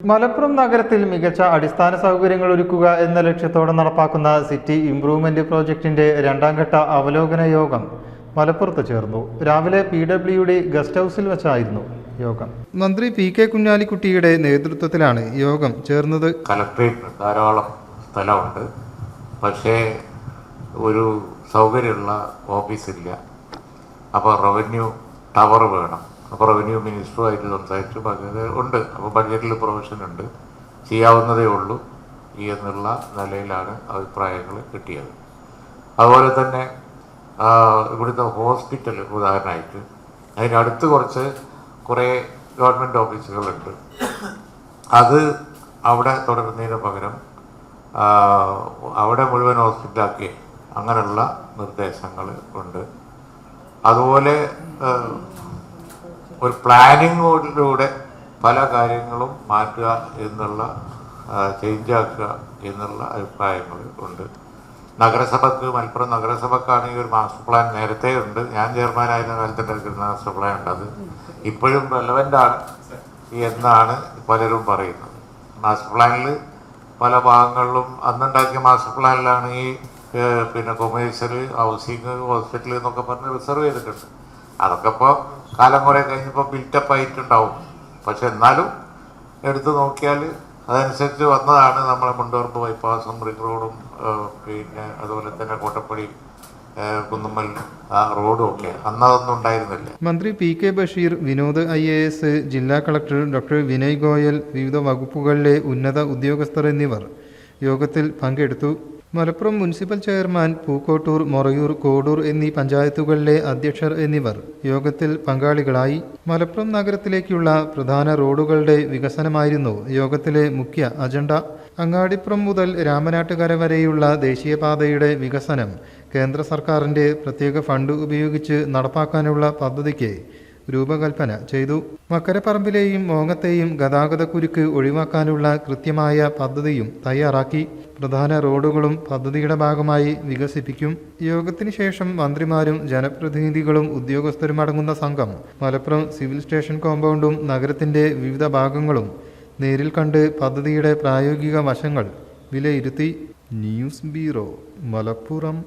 മലപ്പുറം നഗരത്തിൽ മികച്ച അടിസ്ഥാന സൗകര്യങ്ങൾ ഒരുക്കുക എന്ന ലക്ഷ്യത്തോടെ നടപ്പാക്കുന്ന സിറ്റി ഇംപ്രൂവ്മെന്റ് പ്രോജക്ടിന്റെ രണ്ടാം ഘട്ട അവലോകന യോഗം മലപ്പുറത്ത് ചേർന്നു. രാവിലെ PWD ഗസ്റ്റ് ഹൗസിൽ വെച്ചായിരുന്നു യോഗം. മന്ത്രി PK കുഞ്ഞാലിക്കുട്ടിയുടെ നേതൃത്വത്തിലാണ് യോഗം ചേർന്നത്. കളക്ടറേറ്റ് ധാരാളം സ്ഥലമുണ്ട്, പക്ഷേ ഒരു സൗകര്യമുള്ള ഓഫീസില്ല. അപ്പോൾ റവന്യൂ ടവർ വേണം. അപ്പോൾ റവന്യൂ മിനിസ്റ്ററുമായിട്ട് സംസാരിച്ചു, പറഞ്ഞത് ഉണ്ട്. അപ്പോൾ ബഡ്ജറ്റിൽ പ്രൊവിഷൻ ഉണ്ട്, ചെയ്യാവുന്നതേ ഉള്ളൂ എന്നുള്ള നിലയിലാണ് അഭിപ്രായങ്ങൾ കിട്ടിയത്. അതുപോലെ തന്നെ ഇവിടുത്തെ ഹോസ്പിറ്റൽ ഉദാഹരണമായിട്ട് അതിനടുത്ത് കുറേ ഗവൺമെൻറ് ഓഫീസുകളുണ്ട്. അത് അവിടെ തുടരുന്നതിന് പകരം അവിടെ മുഴുവൻ ഹോസ്പിറ്റലാക്കി അങ്ങനെയുള്ള നിർദ്ദേശങ്ങൾ ഉണ്ട്. അതുപോലെ ഒരു പ്ലാനിങ്ങിലൂടെ പല കാര്യങ്ങളും മാറ്റുക എന്നുള്ള ചേഞ്ചാക്കുക എന്നുള്ള അഭിപ്രായങ്ങൾ ഉണ്ട്. മലപ്പുറം നഗരസഭക്കാണെങ്കിൽ ഒരു മാസ്റ്റർ പ്ലാൻ നേരത്തെ ഉണ്ട്. ഞാൻ ചെയർമാനായിരുന്ന കാലത്ത് ഉണ്ടാക്കിയിരുന്ന മാസ്റ്റർ പ്ലാൻ ഉണ്ട്. അത് ഇപ്പോഴും റെലവൻ്റാണ് എന്നാണ് പലരും പറയുന്നത്. മാസ്റ്റർ പ്ലാനിൽ പല ഭാഗങ്ങളിലും അന്നുണ്ടാക്കിയ മാസ്റ്റർ പ്ലാനിലാണ് ഈ കൊമേഴ്സ്യൽ, ഹൗസിങ്, ഹോസ്പിറ്റൽ എന്നൊക്കെ പറഞ്ഞ് റിസർവ് ചെയ്തിട്ടുണ്ട്. അതൊക്കെ ഇപ്പോൾ കാലം കുറേ കഴിഞ്ഞപ്പോൾ ബിൽറ്റപ്പ് ആയിട്ടുണ്ടാവും. പക്ഷെ എന്നാലും എടുത്തു നോക്കിയാൽ അതനുസരിച്ച് വന്നതാണ് നമ്മളെ മുണ്ടോർപ്പ് ബൈപ്പാസും റിംഗ് റോഡും അതുപോലെ തന്നെ കോട്ടപ്പടി കുന്നുമ്മൽ റോഡും ഒക്കെ അന്നതൊന്നും ഉണ്ടായിരുന്നില്ല. മന്ത്രി PK ബഷീർ, വിനോദ് IAS, ജില്ലാ കളക്ടർ ഡോക്ടർ വിനയ് ഗോയൽ, വിവിധ വകുപ്പുകളിലെ ഉന്നത ഉദ്യോഗസ്ഥർ എന്നിവർ യോഗത്തിൽ പങ്കെടുത്തു. മലപ്പുറം മുനിസിപ്പൽ ചെയർമാൻ പൂക്കോട്ടൂർ, മൊറയൂർ, കോഡൂർ എന്നീ പഞ്ചായത്തുകളിലെ അധ്യക്ഷർ എന്നിവർ യോഗത്തിൽ പങ്കാളികളായി. മലപ്പുറം നഗരത്തിലേക്കുള്ള പ്രധാന റോഡുകളുടെ വികസനമായിരുന്നു യോഗത്തിലെ മുഖ്യ അജണ്ട. അങ്ങാടിപ്പുറം മുതൽ രാമനാട്ടുകര വരെയുള്ള ദേശീയപാതയുടെ വികസനം കേന്ദ്ര സർക്കാരിൻ്റെ പ്രത്യേക ഫണ്ട് ഉപയോഗിച്ച് നടപ്പാക്കാനുള്ള പദ്ധതിക്ക് രൂപകൽപ്പന ചെയ്തു. മക്കരപ്പറമ്പിലെയും മോങ്ങത്തെയും ഗതാഗതക്കുരുക്ക് ഒഴിവാക്കാനുള്ള കൃത്യമായ പദ്ധതിയും തയ്യാറാക്കി. പ്രധാന റോഡുകളും പദ്ധതിയുടെ ഭാഗമായി വികസിപ്പിക്കും. യോഗത്തിന് ശേഷം മന്ത്രിമാരും ജനപ്രതിനിധികളും ഉദ്യോഗസ്ഥരും അടങ്ങുന്ന സംഘം മലപ്പുറം സിവിൽ സ്റ്റേഷൻ കോമ്പൗണ്ടും നഗരത്തിൻ്റെ വിവിധ ഭാഗങ്ങളും നേരിൽ കണ്ട് പദ്ധതിയുടെ പ്രായോഗിക വശങ്ങൾ വിലയിരുത്തി. News bureau, Malappuram.